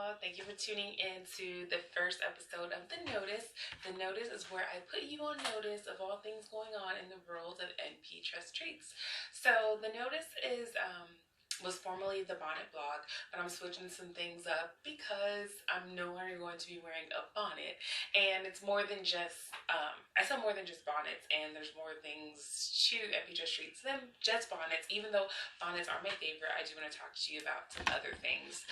y'all. Thank you for tuning in to the first episode of The Notice. The Notice is where I put you on notice of all things going on in the world of NP Trust Treats. So The Notice was formerly the Bonnet blog, but I'm switching some things up because I'm no longer going to be wearing a bonnet. And it's more than just, I sell more than just bonnets, and there's more things to NP Trust Treats than just bonnets. Even though bonnets are my favorite, I do want to talk to you about some other things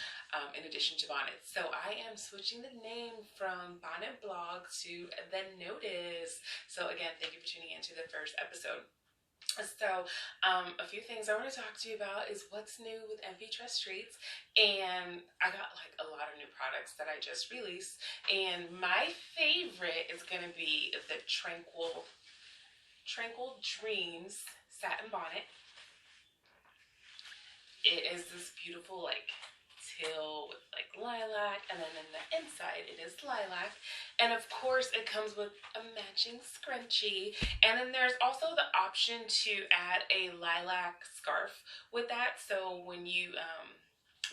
in addition to bonnets. So I am switching the name from Bonnet Blog to The Notice. So again, thank you for tuning in to the first episode. So, a few things I want to talk to you about is what's new with NP Trust Treats, and I got like a lot of new products that I just released, and my favorite is going to be the Tranquil Dreams Satin Bonnet. It is this beautiful like teal with like lilac, and then in the inside it is lilac, and of course it comes with a matching scrunchie, and then there's also the option to add a lilac scarf with that. So when you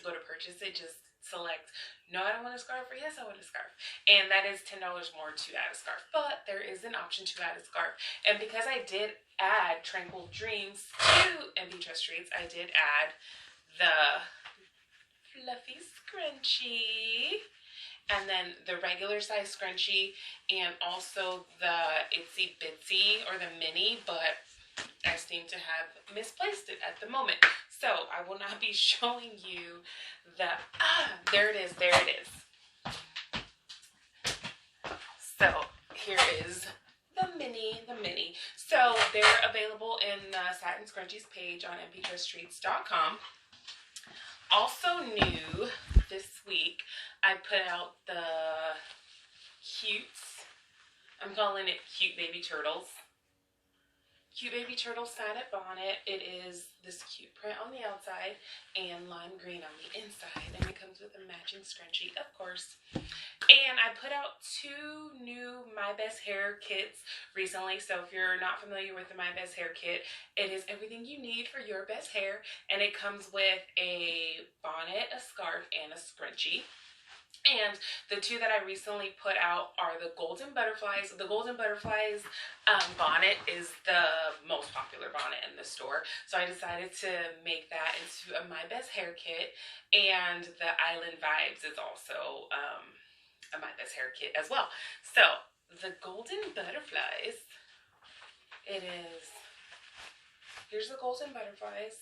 go to purchase it, just select no, I don't want a scarf, or yes, I want a scarf, and that is $10 more to add a scarf. But there is an option to add a scarf, and because I did add Tranquil Dreams to NP Trust Treats, I did add the fluffy scrunchie, and then the regular size scrunchie, and also the itsy bitsy or the mini, but I seem to have misplaced it at the moment, so I will not be showing you the there it is. So here is the mini. So they're available in the Satin Scrunchies page on nptrusttreats.com. Also new this week, I put out the Cutes. I'm calling it Cute Baby Turtles. Cute Baby Turtle Satin Bonnet. It is this cute print on the outside and lime green on the inside, and it comes with a matching scrunchie, of course. And I put out 2 new My Best Hair kits recently. So if you're not familiar with the My Best Hair kit, it is everything you need for your best hair, and it comes with a bonnet, a scarf, and a scrunchie. And the 2 that I recently put out are the Golden Butterflies. The Golden Butterflies bonnet is the most popular bonnet in the store, so I decided to make that into a My Best Hair kit. And the Island Vibes is also a My Best Hair kit as well. So the Golden Butterflies, here's the Golden Butterflies,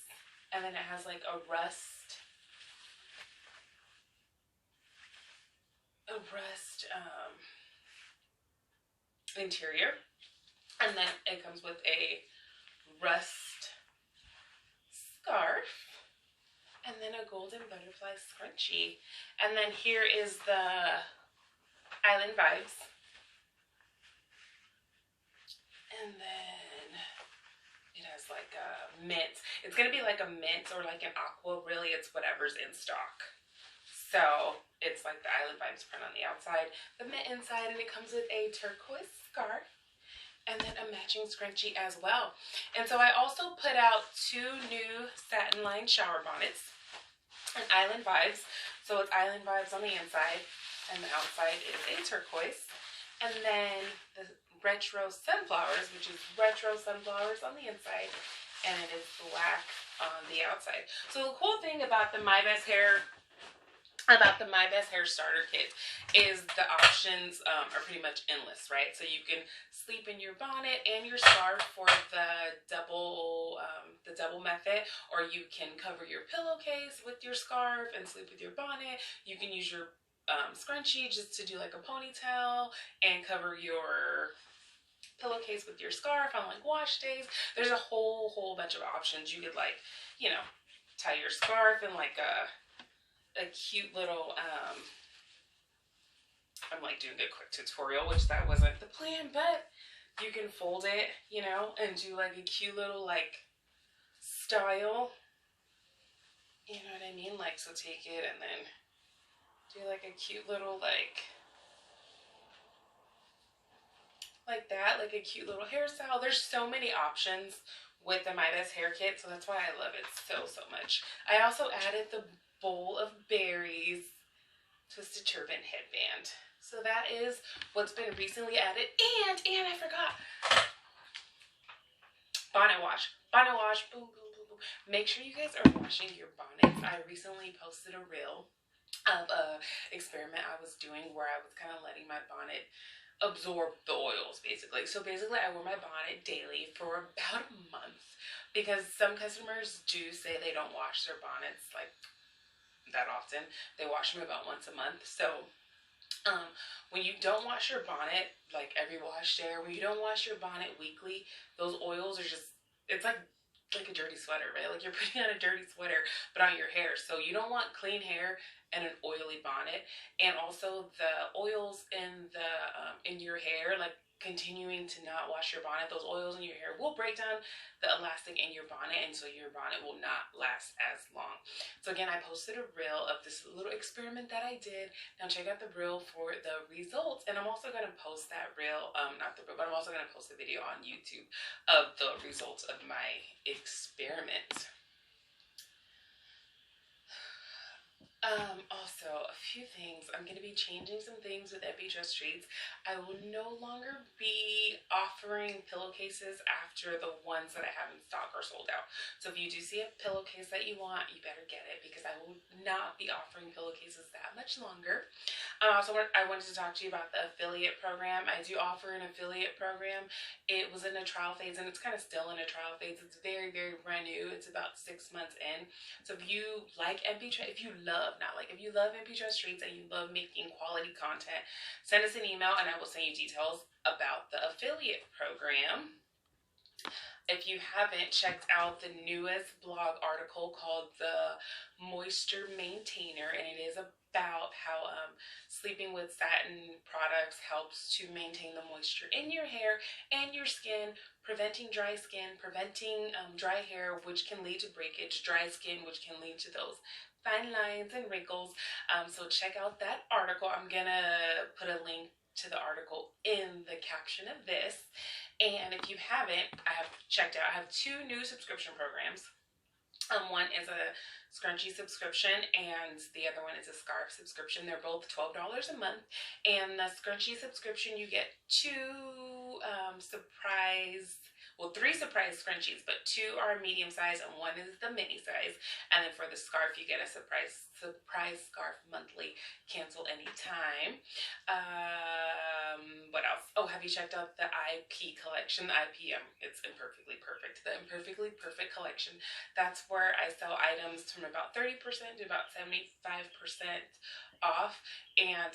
and then it has like a rust interior, and then it comes with a rust scarf, and then a Golden Butterfly scrunchie. And then here is the Island Vibes, and then it has like a mint. It's gonna be like a mint or like an aqua. Really, it's whatever's in stock. So it's like the Island Vibes print on the outside, the mint inside, and it comes with a turquoise scarf and then a matching scrunchie as well. And so I also put out 2 new satin lined shower bonnets, and Island Vibes. So it's Island Vibes on the inside, and the outside is a turquoise. And then the Retro Sunflowers, which is Retro Sunflowers on the inside, and it is black on the outside. So the cool thing about the My Best Hair starter kit is the options are pretty much endless, right? So you can sleep in your bonnet and your scarf for the double method, or you can cover your pillowcase with your scarf and sleep with your bonnet. You can use your scrunchie just to do like a ponytail and cover your pillowcase with your scarf on like wash days. There's a whole bunch of options. You could like, tie your scarf in like a cute little I'm like doing a quick tutorial, which that wasn't the plan, but you can fold it, and do like a cute little like style, you know what I mean? Like, so take it and then do like a cute little like that, like a cute little hairstyle. There's so many options with the My Best Hair kit, so that's why I love it so much. I also added the bowl of berries to So that is what's been recently added. And I forgot. Bonnet wash. Bonnet wash. Boom, boom, boom, boom. Make sure you guys are washing your bonnets. I recently posted a reel of a experiment I was doing where I was kind of letting my bonnet absorb the oils, basically. So basically I wore my bonnet daily for about a month because some customers do say they don't wash their bonnets like that often. They wash them about once a month. So when you don't wash your bonnet like every wash day, or when you don't wash your bonnet weekly, those oils are just, it's like a dirty sweater, right? Like you're putting on a dirty sweater but on your hair. So you don't want clean hair and an oily bonnet. And also the oils in your hair, like continuing to not wash your bonnet, those oils in your hair will break down the elastic in your bonnet, and so your bonnet will not last as long. So again, I posted a reel of this little experiment that I did. Now check out the reel for the results, and I'm also going to post that reel, not the reel, but I'm also going to post a video on YouTube of the results of my experiment. Also, a few things. I'm going to be changing some things with NP Trust Treats. I will no longer be offering pillowcases after the ones that I have in stock are sold out. So if you do see a pillowcase that you want, you better get it because I will not be offering pillowcases that much longer. Also, I wanted to talk to you about the affiliate program. I do offer an affiliate program. It was in a trial phase and it's kind of still in a trial phase. It's very, very brand new. It's about 6 months in. So if you like NP Trust, if you love NP Trust Treats and you love making quality content, send us an email and I will send you details about the affiliate program. If you haven't checked out the newest blog article called The Moisture Maintainer, and it is about how sleeping with satin products helps to maintain the moisture in your hair and your skin, preventing dry skin, preventing dry hair, which can lead to breakage, dry skin, which can lead to those fine lines and wrinkles. So check out that article. I'm gonna put a link to the article in the caption of this. And if you haven't, I have 2 new subscription programs. One is a scrunchie subscription and the other one is a scarf subscription. They're both $12 a month. And the scrunchie subscription, you get 2 3 surprise scrunchies, but 2 are medium size and 1 is the mini size. And then for the scarf, you get a surprise scarf monthly, cancel anytime. What else? Oh, have you checked out the IP collection? The IP, it's Imperfectly Perfect. The Imperfectly Perfect collection. That's where I sell items from about 30% to about 75% off. And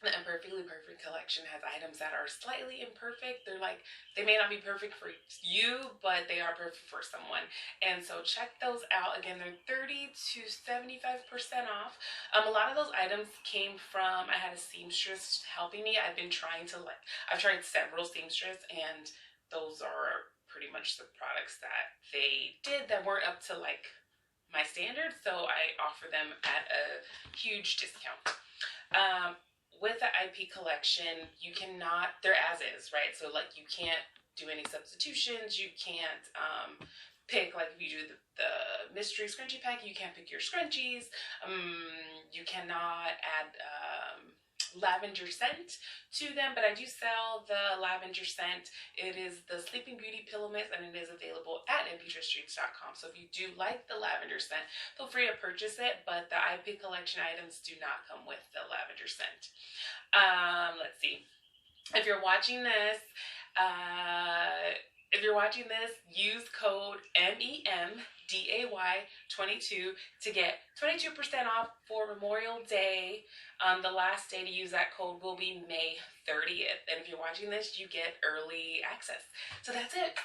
the Imperfectly Perfect collection has items that are slightly imperfect. They may not be perfect for you, but they are perfect for someone. And so check those out. Again, they're 30 to 75% off. A lot of those items came from, I had a seamstress helping me. I've tried several seamstress, and those are pretty much the products that they did that weren't up to my standards. So I offer them at a huge discount. With the IP collection, you cannot, they're as is, right? So you can't do any substitutions. You can't pick, if you do the mystery scrunchie pack, you can't pick your scrunchies. You cannot add lavender scent to them, but I do sell the lavender scent. It is the Sleeping Beauty Pillow Mist, and it is available at nptrusttreats.com. So if you do like the lavender scent, feel free to purchase it, but the IP collection items do not come with the lavender scent. Let's see. If you're watching this, use code MEMDAY22 to get 22% off for Memorial Day. The last day to use that code will be May 30th. And if you're watching this, you get early access. So that's it.